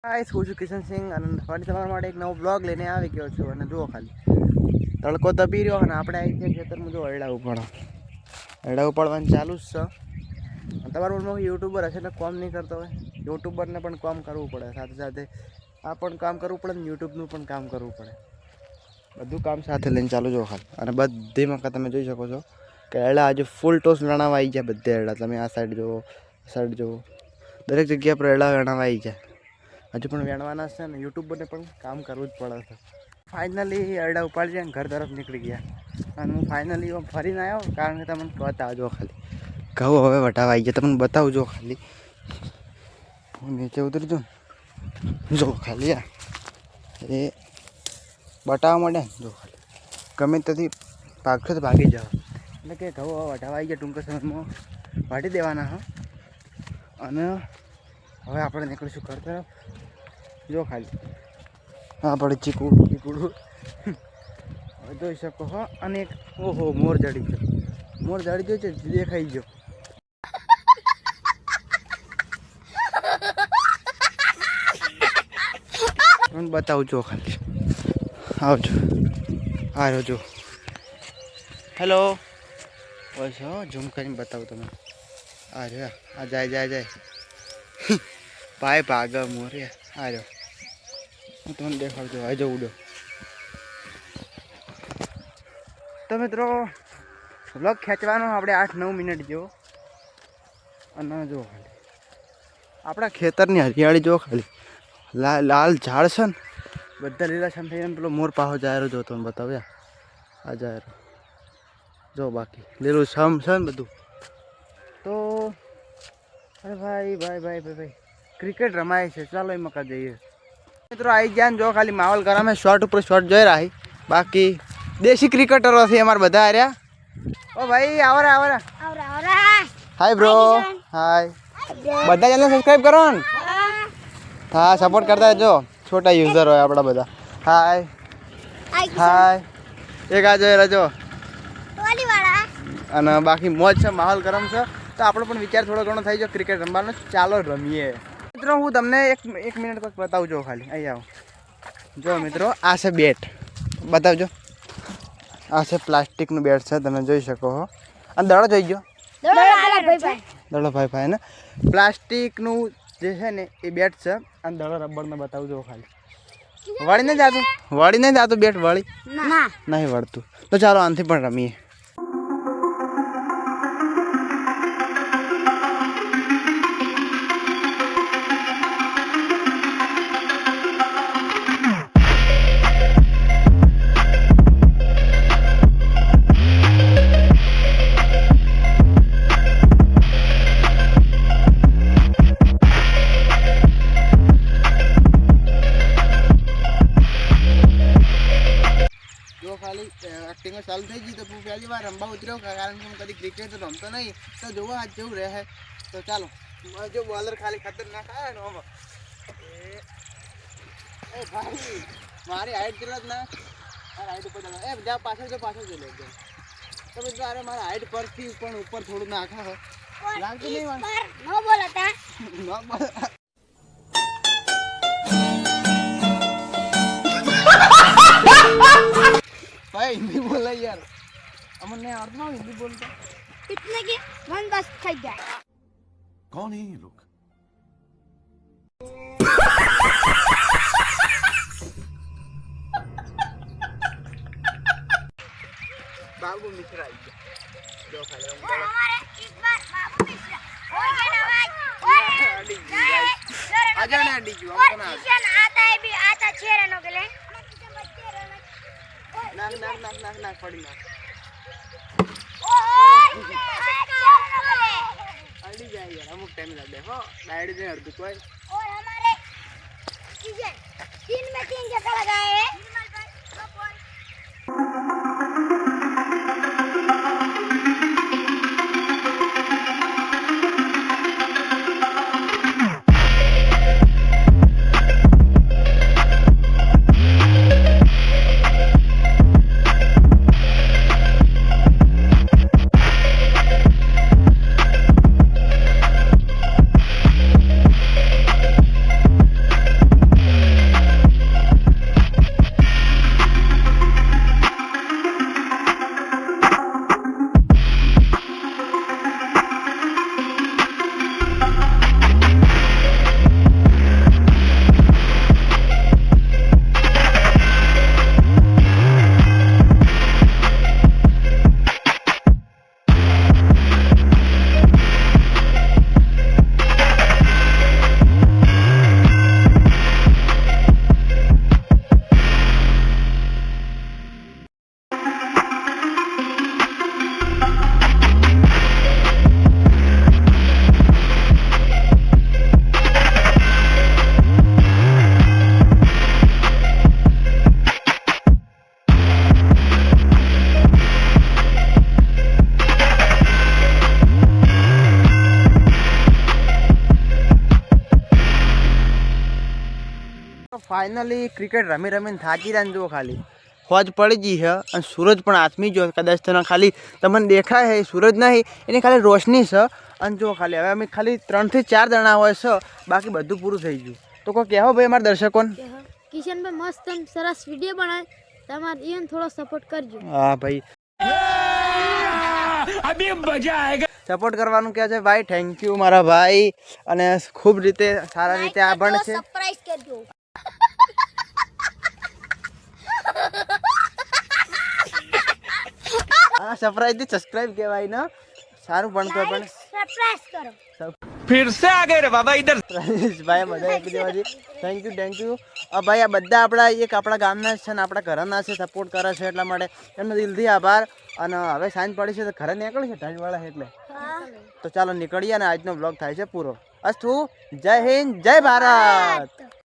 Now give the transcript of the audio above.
હાય, હું છું કિશન સિંહ અને ફરી તમારા માટે એક નવો બ્લોગ લઈને આવી ગયો છું. અને જુઓ ખાલી તડકો તપી રહ્યો અને આપણે આવી ગયા ખેતરમાં જો એડા ઉપાડવાનું ચાલુ જ છે. તમારું પણ યુટ્યુબર હશે ને કામ નહીં કરતો હોય, યુટ્યુબરને પણ કામ કરવું પડે, સાથે સાથે આ પણ કામ કરવું પડે ને યુટ્યુબનું પણ કામ કરવું પડે. બધું કામ સાથે લઈને ચાલુ જો ખાલી. અને બધી મકા તમે જોઈ શકો છો કે એડા આજે ફૂલ ટોસ લણાવા આવી ગયા. બધે એડા તમે આ સાઈડ જુઓ, સાઈડ જુઓ, દરેક જગ્યા પર એડા લણાવા આવી જાય. હજુ પણ વેણવાના છે ને યુટ્યુબરને પણ કામ કરવું જ પડે છે. ફાઇનલી એરડા ઉપાડી જાય ને ઘર તરફ નીકળી ગયા. અને હું ફાઇનલી ફરીને આવ્યો કારણ કે તમને બતાવજો ખાલી ઘઉં હવે વટાવા આવી ગયા. તમને બતાવજો ખાલી હું નીચે ઉતરી જાઉં જો ખાલી આ એ બટાવવા માંડે જો ખાલી ગમે ત્યાંથી ભાગશો તો ભાગી જાઓ. એટલે કે ઘઉં હવે વટાવા આવી ગયા, ટૂંક સમયમાં વાટી દેવાના હા. અને હવે આપણે નીકળીશું ઘર તરફ. જો ખાલી હા આપણે ચીકુડું હવે જોઈ શકો હો. અને એક ઓહો મોર જડી ગયો, મોર જડી ગયો છે, દેખાઈ ગયો. મને બતાવું જો ખાલી આવજો. આવ્યો જો હેલો બસ હો ઝૂમ કરીને બતાવું તમે. આ રહ્યો આ જાય ભાઈ ભાગ મોરે આ રહ્યો. હું તમને દેખાડજો હજો ઉડો. તો મિત્રો વ્લોગ ખેંચવાનો આપણે 8-9 મિનિટ જેવો. અને જો ખાલી આપણા ખેતરની હરિયાળી જો ખાલી લાલ ઝાડ છે ને બધા લીલાછમ થઈને પેલો મોર પાહો જાયરો જો તમે બતાવ્યા આ જાયરો જો બાકી લીલું છમ છે ને બધું. તો અરે ભાઈ ક્રિકેટ રમાય છે, ચાલો એ મકા જઈએ. મિત્રો આવી જાય ને જો ખાલી માહોલ ગરમ શોર્ટ ઉપર શોર્ટ જોઈ રહ્યા. બાકી દેશી ક્રિકેટરો છે અમારે બધા હાર્યા. ઓ ભાઈ આવરા હાય બ્રો હાય. બધા ચેનલ સબસ્ક્રાઈબ કરો ને. હા સપોર્ટ કરતા જો છોટા યુઝર હોય આપણા બધા. હાય એક આ જોઈ રજો. અને બાકી મોજ છે, માહોલ ગરમ છે. તો આપણો પણ વિચાર થોડો ઘણો થઈ જાય ક્રિકેટ રમવાનો. ચાલો રમીએ. મિત્રો હું તમને એક મિનિટ પછી બતાવજો ખાલી. અહીં આવો જો મિત્રો આ છે બેટ બતાવજો. આ છે પ્લાસ્ટિકનું બેટ છે, તમે જોઈ શકો છો. અને દડો જોઈ ગયો દડો ભાઈ ને પ્લાસ્ટિકનું જે છે ને એ બેટ છે. અને દડો રબરનો બતાવજો ખાલી. વળી નહીં જાતું બેટ વળી નહીં વળતું. તો ચાલો આનાથી પણ રમીએ. એક્ટિંગ ચાલુ થઈ ગઈ તો હું પહેલી વાર રમવા ઉતર્યો કારણ કે હું કદી ક્રિકેટ રમતો નહીં. તો જોવા આજ જેવું રહે. તો ચાલો જો બોલર ખાલી ખતરનાક આવે ને એ ભાઈ મારી હાઈટ જેટલા જ ના હાઈટ ઉપર એ જા પાછળ જો લે તો મિત્રો અરે મારા હાઈટ પરથી પણ ઉપર થોડું નાખા હો લાગતું નહીં ન બોલતા भाई हिंदी बोला यार अमन ने अर्थ में हिंदी बोलता कितने की मन बस खा जाए. कौन है ये लोग? बाबू मिश्रा जो खाले हम वो हमारे इस बार बाबू मिश्रा वो क्या नवाज आजा ने अड्डी जो हमको ना किशन आता है भी आता 6 रनों के लिए नाक पड़ी ना अड्डी जाए यार अमुक टाइम लग देखो डायरी दे अर्ध कोई. और हमारे किशन 3 में 3 जगह लगाए हैं. ફાઇનલી ક્રિકેટ રમી રમીને થાકી રહ્યા ને જુઓ ખાલી હોજ પડી ગઈ છે અને સૂરજ પણ આથમી ગયો કદાચ તને ખાલી તમને દેખાય છે સૂરજ નહીં એની ખાલી રોશની છે અને જુઓ ખાલી હવે અમે ખાલી 3 થી 4 જણા હોય છે બાકી બધું પૂરું થઈ ગયું તો કોઈ કહેવો ભાઈ અમારા દર્શકોને કિશનભાઈ મસ્ત અને સરસ વિડીયો બનાવે તમારે એને થોડો સપોર્ટ કરજો હા ભાઈ સપોર્ટ કરવાનું કહે છે ભાઈ થેન્ક યુ મારા ભાઈ અને ખૂબ રીતે સારા રીતે આ ભણ છે સરપ્રાઈઝ કરજો હા સરપ્રાઈઝ થી સબસ્ક્રાઇબ કહેવાય ને સારું ભણતો પણ સરપ્રાઈઝ કરો फिर से आ गए रे बाबा इधर ભાઈ મજા આપી દેવાથી થેન્ક યુ ભાઈ આ બધા આપણા ગામના છે ને આપણા ઘરના છે સપોર્ટ કરે છે એટલા માટે એમનો દિલથી આભાર અને હવે સાંજ પડી છે તો ઘરે નીકળી છે ટાઈમવાળા એટલે તો ચાલો નીકળીએ અને આજનો બ્લોગ થાય છે પૂરો અસ્તુ જય હિન્દ જય ભારત